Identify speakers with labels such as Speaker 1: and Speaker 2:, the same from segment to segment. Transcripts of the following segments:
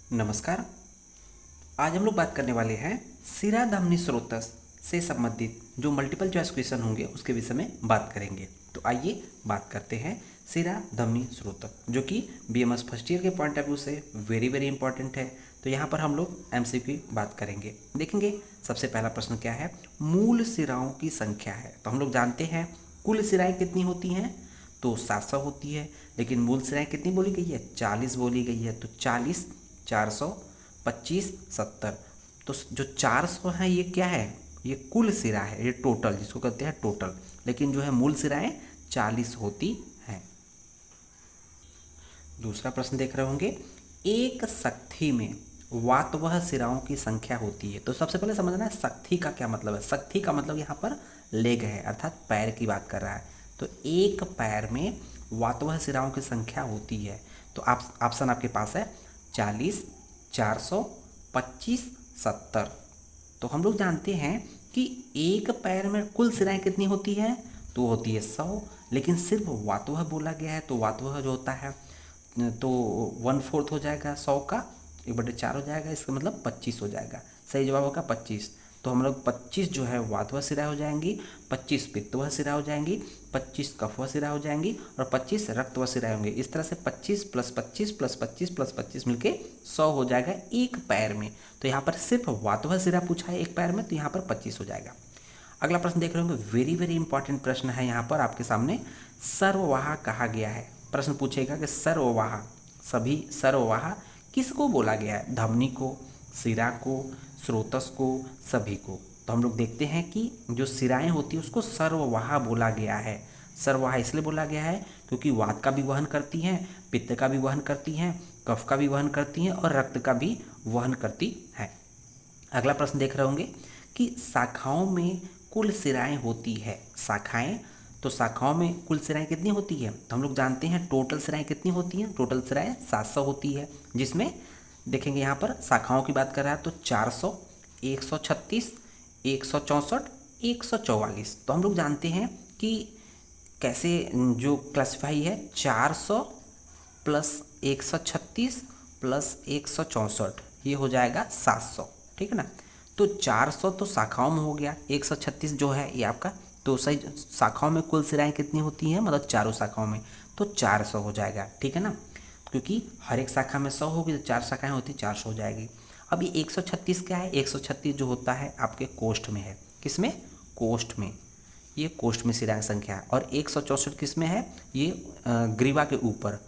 Speaker 1: नमस्कार। आज हम लोग बात करने वाले हैं शिरा धमनी स्रोतस से संबंधित जो मल्टीपल चॉइस क्वेश्चन होंगे उसके विषय में बात करेंगे। तो आइए बात करते हैं शिरा धमनी स्रोतक, जो कि बीएमएस फर्स्ट ईयर के पॉइंट ऑफ व्यू से वेरी वेरी इंपॉर्टेंट है। तो यहाँ पर हम लोग एमसीक्यू बात करेंगे। देखेंगे सबसे पहला प्रश्न क्या है, मूल शिराओं की संख्या है। तो हम लोग जानते हैं कुल शिराएँ कितनी होती हैं, तो 700 होती है, लेकिन मूल शिराएँ कितनी बोली गई है, 40 बोली गई है। तो 40, 400, 25, 70। तो जो 400 है ये क्या है, ये कुल सिरा है, ये टोटल जिसको कहते हैं टोटल, लेकिन जो है मूल सिराएं 40 होती हैं। दूसरा प्रश्न देख रहे होंगे, एक शक्ति में वातवह सिराओं की संख्या होती है। तो सबसे पहले समझना है शक्ति का क्या मतलब है। शक्ति का मतलब यहाँ पर लेग है, अर्थात पैर की बात कर रहा है। तो एक पैर में वातवह सिराओं की संख्या होती है। तो ऑप्शन आपके पास है 40, 400, 25, 70। तो हम लोग जानते हैं कि एक पैर में कुल सिराएं कितनी होती हैं, तो होती है 100, लेकिन सिर्फ वातवह बोला गया है। तो वातवह जो होता है तो 1/4 हो जाएगा 100 का, 1/4 हो जाएगा, इसका मतलब 25 हो जाएगा। सही जवाब होगा 25। तो हम लोग 25 जो है वातवह सिरा हो जाएंगी, 25 पित्तवह सिरा हो जाएंगी, 25 कफवह सिरा हो जाएंगी और 25 रक्तवह सिरा होंगे। इस तरह से 25 + 25 + 25 + 25 मिलके 100 हो जाएगा एक पैर में। तो यहाँ पर सिर्फ वातवह सिरा पूछा है एक पैर में, तो यहाँ पर 25 हो जाएगा। अगला प्रश्न देख रहे होंगे, वेरी वेरी इंपॉर्टेंट प्रश्न है यहाँ पर आपके सामने। सर्ववाह कहा गया है। प्रश्न पूछेगा कि सर्ववाह, सभी सर्ववाह किसको बोला गया है, धमनी को, सिरा को, स्रोतस को, सभी को। तो हम लोग देखते हैं कि जो सिराएं होती है उसको सर्ववाह बोला गया है। सर्ववाह इसलिए बोला गया है क्योंकि वात का भी वहन करती हैं, पित्त का भी वहन करती हैं, कफ का भी वहन करती हैं और रक्त का भी वहन करती हैं। अगला प्रश्न देख रहे होंगे कि शाखाओं में कुल सिराएं होती है। शाखाएं, तो शाखाओं में कुल सिराएं कितनी होती है, तो हम लोग जानते हैं टोटल सिराएं कितनी होती हैं। टोटल सिराएं 700 होती है, जिसमें देखेंगे यहाँ पर शाखाओं की बात कर रहा है तो 400, 136, 164, 144। तो हम लोग जानते हैं कि कैसे जो क्लासिफाई है, 400 + 136 + 164, ये हो जाएगा 700, ठीक है ना। तो 400 तो शाखाओं में हो गया, 136 जो है ये आपका, तो सही शाखाओं में कुल सिराएं कितनी होती हैं, मतलब चारों शाखाओं में, तो 400 हो जाएगा, ठीक है ना। क्योंकि हर एक शाखा में 100 होगी तो 4 शाखाएं होती, 400 हो जाएगी। अब ये 136 क्या है, 136 जो होता है आपके कोष्ठ में है। किस में, कोष्ठ में, ये कोष्ठ में सिराएं संख्या है। और 164 किस में है, ये ग्रीवा के ऊपर,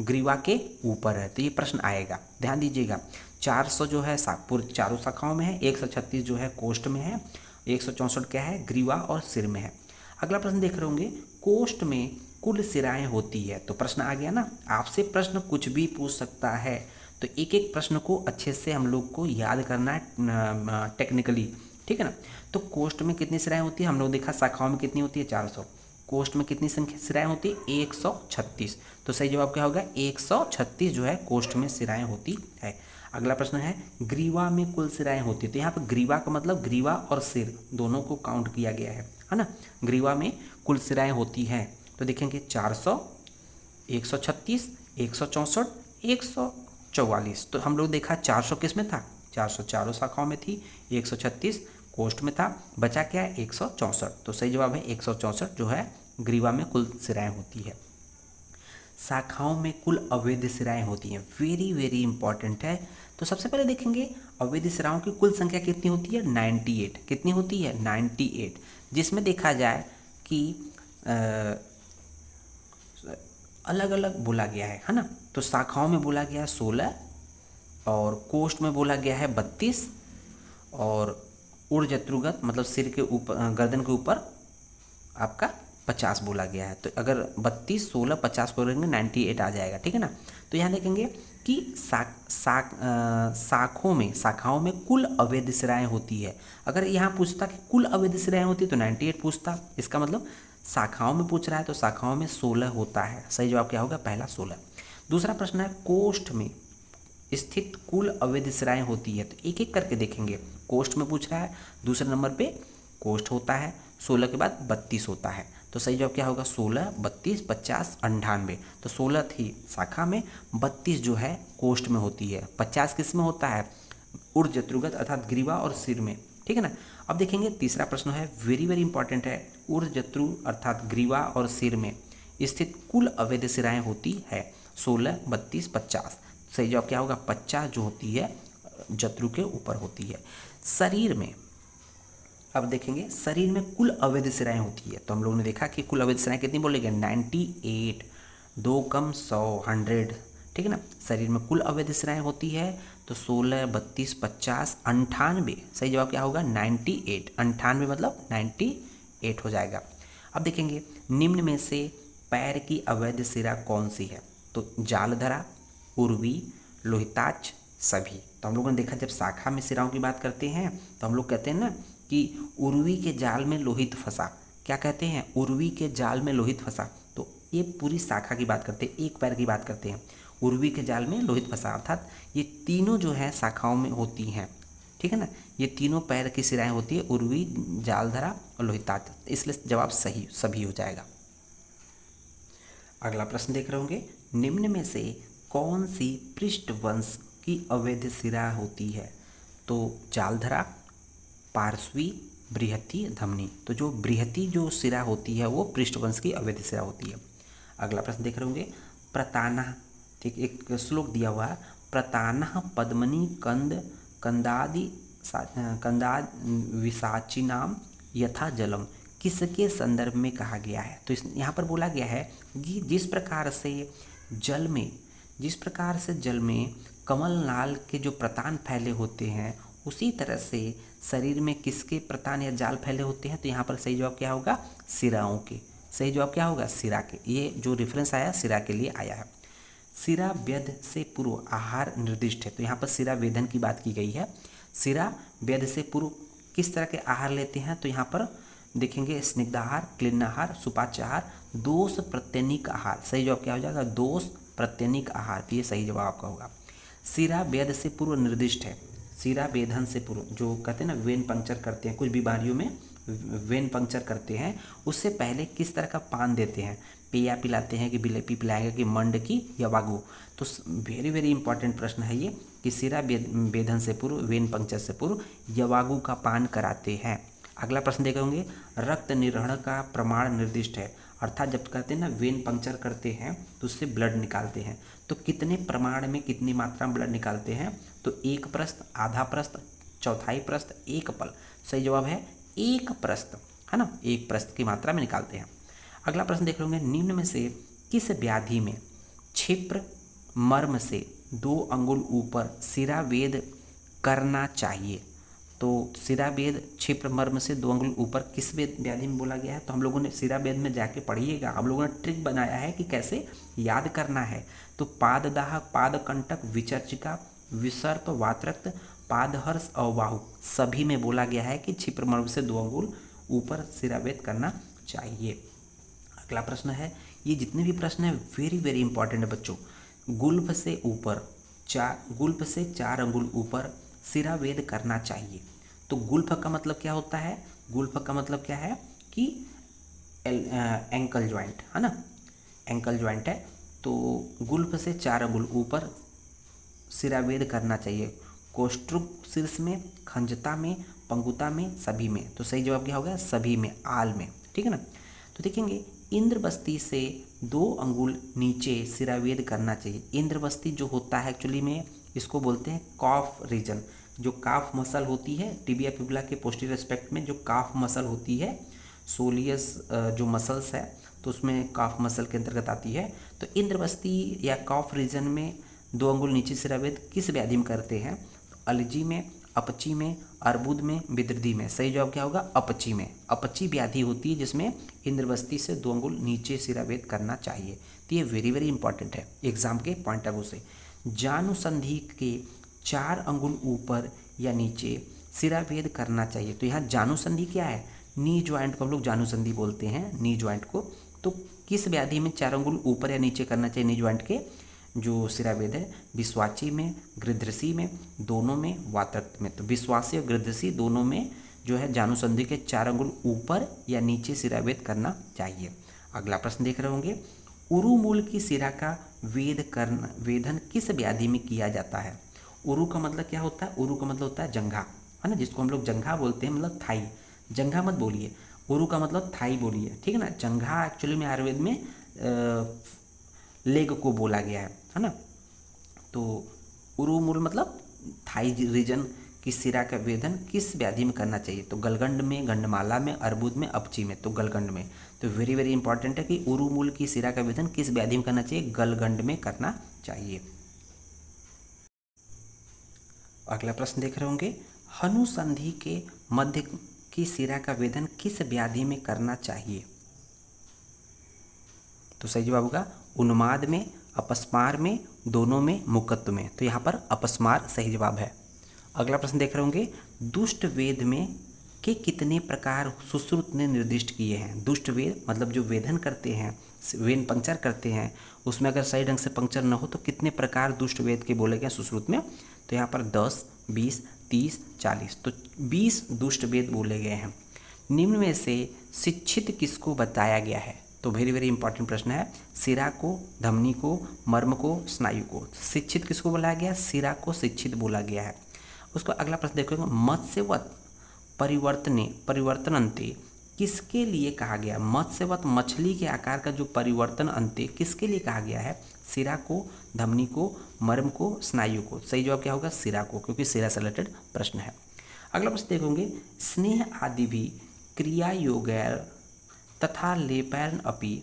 Speaker 1: ग्रीवा के ऊपर है। तो ये प्रश्न आएगा, ध्यान दीजिएगा। 400 जो है चारों शाखाओं में है, 136 जो है कोष्ठ में है, 164 क्या है, ग्रीवा और सिर में है। अगला प्रश्न देख रहे होंगे, कोष्ठ में कुल सिराएं होती है। तो प्रश्न आ गया ना, आपसे प्रश्न कुछ भी पूछ सकता है। तो एक एक प्रश्न को अच्छे से हम लोग को याद करना है टेक्निकली, ठीक है ना। तो कोष्ठ में कितनी सिराएं होती है, हम लोग देखा शाखाओं में कितनी होती है, 400। कोष्ठ में कितनी संख्या सिराएं होती है, 136। तो सही जवाब क्या होगा, 136 जो है कोष्ठ में सिराएं होती है। अगला प्रश्न है, ग्रीवा में कुल सिराएं होती है। तो यहाँ पर ग्रीवा का मतलब ग्रीवा और सिर दोनों को काउंट किया गया है ना। ग्रीवा में कुल सिराएं होती हैं, तो देखेंगे 400, 136, 164, 144। तो हम लोग देखा 400 किस में था, 400 चारों शाखाओं में थी, 136 कोष्ठ में था, बचा क्या है, 164। तो सही जवाब है 164 जो है ग्रीवा में कुल सिराएं होती है। शाखाओं में कुल अवैध सिराएं होती हैं, वेरी वेरी इंपॉर्टेंट है। तो सबसे पहले देखेंगे अवैध सिराओं की कुल संख्या कितनी होती है, 98। कितनी होती है, 98, जिसमें देखा जाए कि अलग अलग बोला गया है ना। तो शाखाओं में बोला गया है 16 और कोष्ठ में बोला गया है 32 और ऊर्जत्रुगत मतलब सिर के ऊपर, गर्दन के ऊपर आपका 50 बोला गया है। तो अगर 32, 16, 50 को लेंगे 98 आ जाएगा, ठीक है ना। तो यहाँ देखेंगे कि शाखाओं में कुल अवैध सिराएं होती है। अगर यहाँ पूछता कि कुल अवैध सिराएं होती तो 98 पूछता, इसका मतलब शाखाओं में पूछ रहा है तो शाखाओं में 16 होता है। सही जवाब क्या होगा, पहला 16। दूसरा प्रश्न है, कोष्ठ में स्थित कुल अवैध सिराएं होती है। तो एक एक करके देखेंगे, कोष्ठ में पूछ रहा है, दूसरे नंबर पे कोष्ठ होता है, 16 के बाद 32 होता है। तो तो सही जवाब क्या होगा 16, 32, 50, 98। तो 16 थी शाखा में, 32 जो है कोष्ठ में होती है, 50 किस में होता है ऊर्ध्वजत्रुगत अर्थात ग्रीवा और सिर में, ठीक है ना। अब देखेंगे तीसरा प्रश्न है वेरी वेरी इंपॉर्टेंट है, ऊर्ध्वजत्रु अर्थात ग्रीवा और सिर में स्थित कुल अवैध शिराएं होती है 16, 32, 50। सही जवाब क्या होगा 50 जो होती है जत्रु के ऊपर होती है। शरीर में अब देखेंगे शरीर में कुल अवैध शिराएं होती है, तो हम लोगों ने देखा कि कुल अवैध शिराएं कितनी बोलेंगे 98, 2 कम 100, 100, ठीक है ना। शरीर में कुल अवैध शिराएं होती है तो 16, 32, 50, 98। सही जवाब क्या होगा 98, 98 मतलब 98 हो जाएगा। अब देखेंगे निम्न में से पैर की अवैध शिरा कौन सी है, तो जालधरा, उर्वी, लोहिताक्ष, सभी। तो हम लोगों ने देखा जब शाखा में शिराओं की बात करते हैं तो हम लोग कहते हैं ना कि उर्वी के जाल में लोहित फंसा, क्या कहते हैं उर्वी के जाल में लोहित फंसा। तो ये पूरी शाखा की बात करते हैं, एक पैर की बात करते हैं, उर्वी के जाल में लोहित फंसा, अर्थात ये तीनों जो है शाखाओं में होती हैं, ठीक है ना। ये तीनों पैर की शिराएं होती है उर्वी, जालधरा और लोहिताक्ष, इसलिए जवाब सही सभी हो जाएगा। अगला प्रश्न देख रहे होंगे निम्न में से कौन सी पृष्ठवंश की अवैध शिरा होती है, तो जालधरा, पार्श्वी, बृहति, धमनी। तो जो बृहति जो शिरा होती है वो पृष्ठवंश की अवैध शिरा होती है। अगला प्रश्न देख रहे होंगे प्रताना, ठीक एक श्लोक दिया हुआ है, प्रताना पद्मनी कंदादि विसाचिनाम यथा जलम किसके संदर्भ में कहा गया है। तो यहाँ पर बोला गया है कि जिस प्रकार से जल में कमल नाल के जो प्रतान फैले होते हैं उसी तरह से शरीर में किसके प्रतान या जाल फैले होते हैं, तो यहाँ पर सही जवाब क्या होगा शिराओं के। सही जवाब क्या होगा शिरा के, ये जो रेफरेंस आया शिरा के लिए आया है। शिरा वेद से पूर्व आहार निर्दिष्ट है, तो यहाँ पर शिरा वेदन की बात की गई है। शिरा वेद से पूर्व किस तरह के आहार लेते हैं, तो यहाँ पर देखेंगे स्निग्धाहार, क्लिन्नाहार, सुपाच्याहार, दोष प्रत्यनिक आहार। सही जवाब क्या हो जाएगा दोष प्रत्यनिक आहार, तो ये सही जवाब आपका होगा। शिरा वेद से पूर्व निर्दिष्ट है, शिरा वेधन से पूर्व, जो कहते हैं ना वेन पंक्चर करते हैं, कुछ बीमारियों में वेन पंक्चर करते हैं, उससे पहले किस तरह का पान देते हैं, पेया पिलाते हैं कि बिलेपी पिलाएंगे कि मंड की या वागु। तो वेरी वेरी इंपॉर्टेंट प्रश्न है ये कि शिरा वेधन से पूर्व, वेन पंक्चर से पूर्व यवागु का पान कराते हैं। अगला प्रश्न देखे होंगे रक्त निर्वहन का प्रमाण निर्दिष्ट है, अर्थात जब कहते हैं ना वेन पंक्चर करते हैं तो उससे ब्लड निकालते हैं, तो कितने प्रमाण में कितनी मात्रा में ब्लड निकालते हैं, तो 1 प्रस्थ, आधा प्रस्थ, चौथाई प्रस्थ, 1 पल। सही जवाब है 1 प्रस्थ, है ना, 1 प्रस्थ की मात्रा में निकालते हैं। अगला प्रश्न देख लेंगे निम्न में से किस व्याधि में क्षिप्र मर्म से 2 अंगुल ऊपर शिरावेद करना चाहिए। तो शिरावेद क्षिप्र मर्म से 2 अंगुल ऊपर किस व्याधि में बोला गया है, तो हम लोगों ने शिरावेद में जाके पढ़िएगा, हम लोगों ने ट्रिक बनाया है कि कैसे याद करना है। तो पाददाह, पादकंटक, विचर्चिका, विसर्प, वात्रक्त, पादहर्ष और बाहु, सभी में बोला गया है कि क्षिप्र मर्म से 2 अंगुल ऊपर शिरावेद करना चाहिए। अगला प्रश्न है, ये जितने भी प्रश्न हैं वेरी वेरी इंपॉर्टेंट है बच्चों। गुल्फ से ऊपर गुल्फ से 4 अंगुल ऊपर शिरावेद करना चाहिए। तो गुल्फ का मतलब क्या होता है, गुल्फ का मतलब क्या है कि एंकल ज्वाइंट, है ना, एंकल ज्वाइंट है। तो गुल्फ से 4 अंगुल ऊपर शिरावेद करना चाहिए, कोष्ठ्रुक शीर्ष में, खंजता में, पंगुता में, सभी में। तो सही जवाब क्या होगा सभी में, आल में, ठीक है ना। तो देखेंगे इंद्रबस्ती से 2 अंगुल नीचे शिरावेद करना चाहिए। इंद्रबस्ती जो होता है एक्चुअली में इसको बोलते हैं कॉफ रीजन, जो काफ मसल होती है टिबिया फिबुला के पोस्टीरियर एस्पेक्ट में जो काफ मसल होती है, सोलियस जो मसल्स है तो उसमें काफ मसल के अंतर्गत आती है। तो इंद्रबस्ती या कॉफ रीजन में 2 अंगुल नीचे शिरावेद किस व्याधि में करते हैं, तो अलजी में, अपची में, अर्बुद में, विदृधि में। सही जवाब क्या होगा अपची में। अपची व्याधि होती है जिसमें इंद्रबस्ती से 2 अंगुल नीचे शिरावेद करना चाहिए। तो ये वेरी वेरी इंपॉर्टेंट है एग्जाम के पॉइंट ऑफ व्यू से। जानुसंधि के 4 अंगुल ऊपर या नीचे शिरावेद करना चाहिए। तो यहाँ जानुसंधि क्या है, नी ज्वाइंट को हम लोग जानुसंधि बोलते हैं, नी ज्वाइंट को। तो किस व्याधि में 4 अंगुल ऊपर या नीचे करना चाहिए नी ज्वाइंट के जो शिरावेद है, विश्वाची में, गृध्रसी में, दोनों में, वातरक्त में। तो विश्वासी और गृध्रसी दोनों में जो है जानुसंधि के 4 अंगुल ऊपर या नीचे सिरावेद करना चाहिए। अगला प्रश्न देख रहे होंगे, उरुमूल की सिरा का वेदन किस व्याधि में किया जाता है? उरु का मतलब क्या होता है? उरु का मतलब होता है जंघा, है ना, जिसको हम लोग जंघा बोलते हैं, मतलब थाई। जंघा मत बोलिए, उरु का मतलब थाई बोलिए, ठीक है ना। जंघा एक्चुअली में आयुर्वेद में लेग को बोला गया है ना। तो उरुमूल मतलब थाई रीजन की सिरा का वेदन किस व्याधि में करना चाहिए? तो गलगंड में, गंडमाला में, अर्बुद में, अपची में। तो गलगंड में। तो वेरी वेरी इंपॉर्टेंट है कि उरुमूल की सिरा का वेदन किस व्याधि में करना चाहिए? गलगंड में करना चाहिए। अगला प्रश्न देख रहे होंगे, हनुसंधि के मध्य की सिरा का वेदन किस व्याधि में करना चाहिए? तो सही जवाब होगा उन्माद में, अपस्मार में, दोनों में, मुकत्व में। तो यहाँ पर अपस्मार सही जवाब है। अगला प्रश्न देख रहे होंगे, दुष्ट वेद में के कितने प्रकार सुश्रुत ने निर्दिष्ट किए हैं? दुष्ट वेद मतलब जो वेदन करते हैं, वेन पंक्चर करते हैं, उसमें अगर सही ढंग से पंक्चर न हो तो कितने प्रकार दुष्ट वेद के बोले गए सुश्रुत में? तो यहाँ पर 10, 20, 30, 40। तो 20 दुष्ट वेद बोले गए हैं। निम्न में से शिक्षित किसको बताया गया है? तो वेरी वेरी इंपॉर्टेंट प्रश्न है। सिरा को, धमनी को, मर्म को, स्नायु को। शिक्षित किसको बोला गया? सिरा को शिक्षित बोला गया है। उसको अगला प्रश्न देखोगे, मत्स्यवत परिवर्तन अंते किसके लिए कहा गया? मत्स्यवत मछली के आकार का जो परिवर्तन अंते किसके लिए कहा गया है? सिरा को, धमनी को, मर्म को, स्नायु को। सही जवाब क्या होगा? सिरा को, क्योंकि सिरा से रिलेटेड प्रश्न है। अगला प्रश्न देखोगे, स्नेह आदि भी क्रिया योगैर तथा लेपैर्न अपि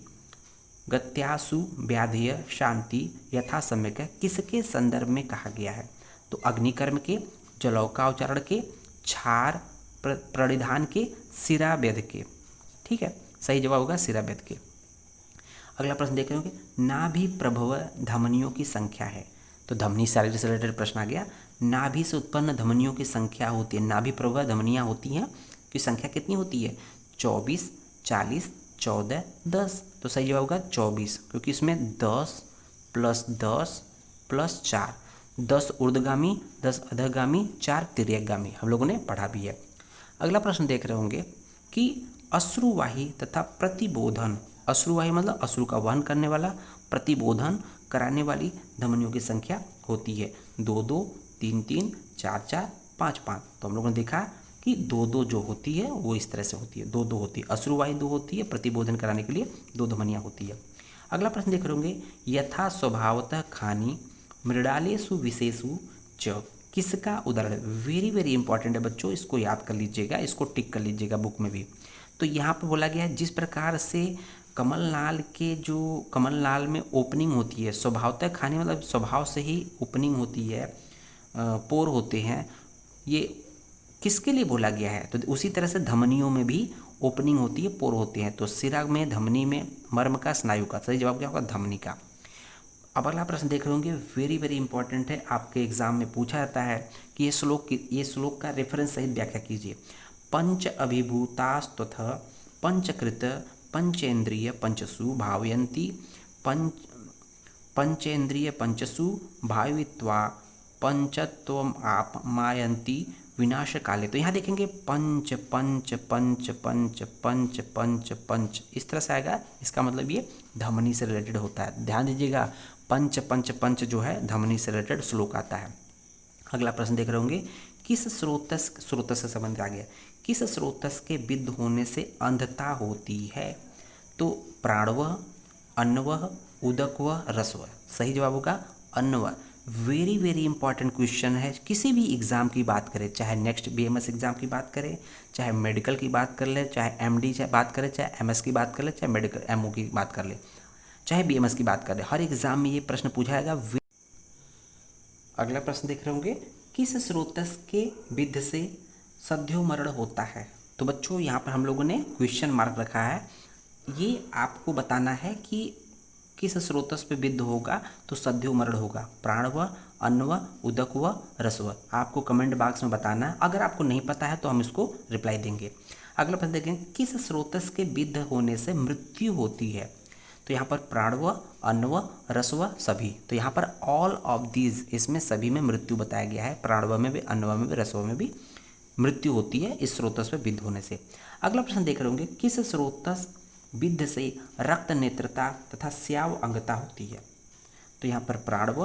Speaker 1: गत्यासु व्याधेय शांति यथा सम्यक किसके संदर्भ में कहा गया है? तो अग्निकर्म के, जलौकाउच्चारण के, क्षार प्रणिधान के, सिरावेद के। ठीक है, सही जवाब होगा सिरावेद के। अगला प्रश्न देख रहे होंगे, नाभि प्रभव धमनियों की संख्या है। तो धमनी शारीर से रिलेटेड प्रश्न आ गया। नाभि से उत्पन्न धमनियों की संख्या होती है, नाभि प्रभव धमनियाँ होती हैं की संख्या कितनी होती है? 24, 40, 14, 10। तो सही जवाब होगा 24, क्योंकि इसमें 10 + 10 + 4, 10 ऊर्ध्वगामी, 10 अधोगामी, 4 तिर्यकगामी, हम लोगों ने पढ़ा भी है। अगला प्रश्न देख रहे होंगे कि अश्रुवाही तथा प्रतिबोधन, अश्रुवाही मतलब अश्रु का वहन करने वाला, प्रतिबोधन कराने वाली धमनियों की संख्या होती है 2-2, 3-3, 4-4, 5-5। तो हम लोगों ने देखा कि 2-2 जो होती है वो इस तरह से होती है, 2-2 होती है, अश्रुवाही 2 होती है, प्रतिबोधन कराने के लिए 2 धमनियाँ होती है। अगला प्रश्न देख रहे होंगे, यथा स्वभावतः खानी मृडालेषु विशेषु च किसका उदाहरण? वेरी वेरी इंपॉर्टेंट है बच्चों, इसको याद कर लीजिएगा, इसको टिक कर लीजिएगा बुक में भी। तो यहाँ पर बोला गया है जिस प्रकार से कमलनाल के जो कमलनाल में ओपनिंग होती है, स्वभावतः खानी मतलब स्वभाव से ही ओपनिंग होती है, पोर होते हैं, ये किसके लिए बोला गया है? तो उसी तरह से धमनियों में भी ओपनिंग होती है, पोर होते हैं। तो सिरा में, धमनी में, मर्म का, स्नायु का। सही जवाब क्या होगा? धमनी का। अब अगला प्रश्न देख रहे होंगे, वेरी वेरी इंपॉर्टेंट है, आपके एग्जाम में पूछा जाता है कि ये श्लोक का रेफरेंस सहित व्याख्या कीजिए। पंच अभिभूतास्तथ पंचकृत पंचेंद्रिय पंचसु भावयंती पंचेंद्रिय पंचसु भावित्वा पंचत्वम आप मायंती विनाश काले। तो यहाँ देखेंगे पंच पंच पंच पंच पंच पंच पंच, इस तरह से आएगा। इसका मतलब ये धमनी से रिलेटेड होता है, ध्यान दीजिएगा। पंच पंच पंच जो है धमनी से रिलेटेड श्लोक आता है। अगला प्रश्न देख रहे होंगे, किस स्रोतस से संबंध आ गया, किस स्रोतस के विद्ध होने से अंधता होती है? तो प्राणवह, अन्नवह, उदकवह, रसवह। सही जवाब होगा अन्नवह। वेरी वेरी इंपॉर्टेंट क्वेश्चन है, किसी भी एग्जाम की बात करें, चाहे नेक्स्ट बीएमएस एग्जाम की बात करें, चाहे मेडिकल की बात कर ले, चाहे एमडी बात करें, चाहे एमएस की बात कर ले, चाहे मेडिकल एमओ की बात कर ले, चाहे बीएमएस की बात कर ले, हर एग्जाम में ये प्रश्न पूछा जाएगा। अगला प्रश्न देख रहे होंगे, किस स्रोतस के विद्ध से सद्योमरण होता है? तो बच्चों यहाँ पर हम लोगों ने क्वेश्चन मार्क रखा है, ये आपको बताना है कि किस स्रोतस पे विद्ध होगा तो सद्योमरण होगा। प्राणव, अन्नव, उदकव, रसव। आपको कमेंट बॉक्स में बताना है, अगर आपको नहीं पता है तो हम इसको रिप्लाई देंगे। अगला प्रश्न देखें, किस स्रोतस के विद्ध होने से मृत्यु होती है? तो यहाँ पर प्राणव, अन्नव, रसव, सभी। तो यहाँ पर ऑल ऑफ दीज, इसमें सभी में मृत्यु बताया गया है, प्राणव में भी, अन्नव में भी, रसव में भी मृत्यु होती है इस स्रोतस में विद्ध होने से। अगला प्रश्न देख रहे होंगे, किस स्रोतस विद्ध से रक्त नेत्रता तथा स्याव अंगता होती है? तो यहाँ पर प्राणव,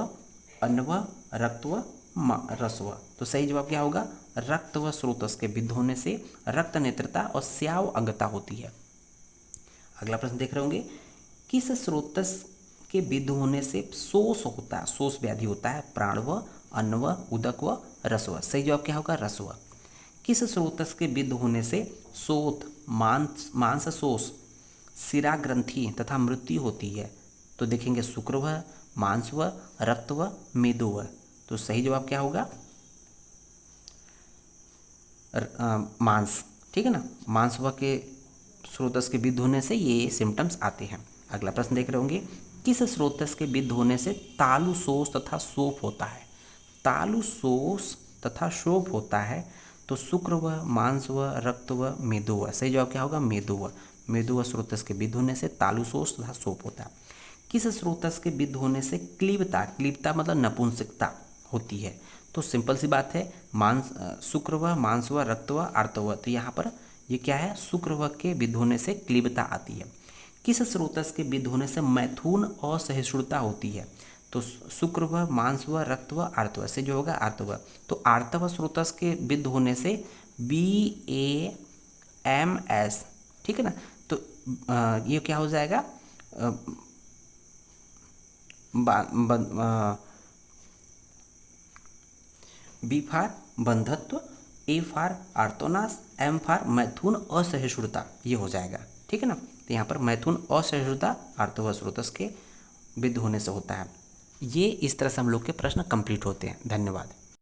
Speaker 1: अन्नव, रक्तव, रसव। तो सही जवाब क्या होगा? रक्तव स्रोतस के विद्ध होने से रक्त नेत्रता और स्याव अंगता होती है। अगला प्रश्न देख रहे होंगे, किस स्रोतस के विद्ध होने से शोष होता है, शोष व्याधि होता है? प्राणव, अन्नव, उदक व रसव। सही जवाब क्या होगा? रसव। किस स्रोतस के विद्ध होने से शोथ, मांस शोष, शिरा ग्रंथि तथा मृत्यु होती है? तो देखेंगे शुक्रव, मांसव, रक्तव, मेदोव। तो सही जवाब क्या होगा? मांस। ठीक है ना, मांसव के स्रोतस के विद्ध होने से ये सिम्टम्स आते हैं। अगला प्रश्न देख रहे होंगे, किस स्रोतस के विद्ध होने से तालु शोष तथा शोफ होता है? तालु शोष तथा शोफ होता है। तो शुक्रव, मांसव, रक्तव, मेदोव। सही जवाब क्या होगा? मेदोव। मेदोव स्रोतस के विद्ध होने से तालु शोष तथा शोफ होता है। किस स्रोतस के विद्ध होने से क्लीबता, क्लीबता मतलब नपुंसकता होती है? तो सिंपल सी बात है, शुक्रव, मांसव, रक्तव, आर्तव। तो यहाँ पर ये क्या है? शुक्रव के विद्ध होने से क्लीबता आती है। किस स्रोतस के विद्ध होने से मैथुन असहिष्णुता होती है? तो शुक्रव, मांसव, रक्तव, आर्तव। से जो होगा आर्तव। तो आर्तव स्रोतस के विद्ध होने से BAMS। ठीक है ना, तो ये क्या हो जाएगा? बी फार बंधत्व, ए फार आर्तोनास, एम फार मैथुन असहिष्णुता, ये हो जाएगा। ठीक है ना, तो यहाँ पर मैथुन असहिष्णुता आर्तव स्रोतस के विद्ध होने से होता है। ये इस तरह से हम लोग के प्रश्न कंप्लीट होते हैं। धन्यवाद।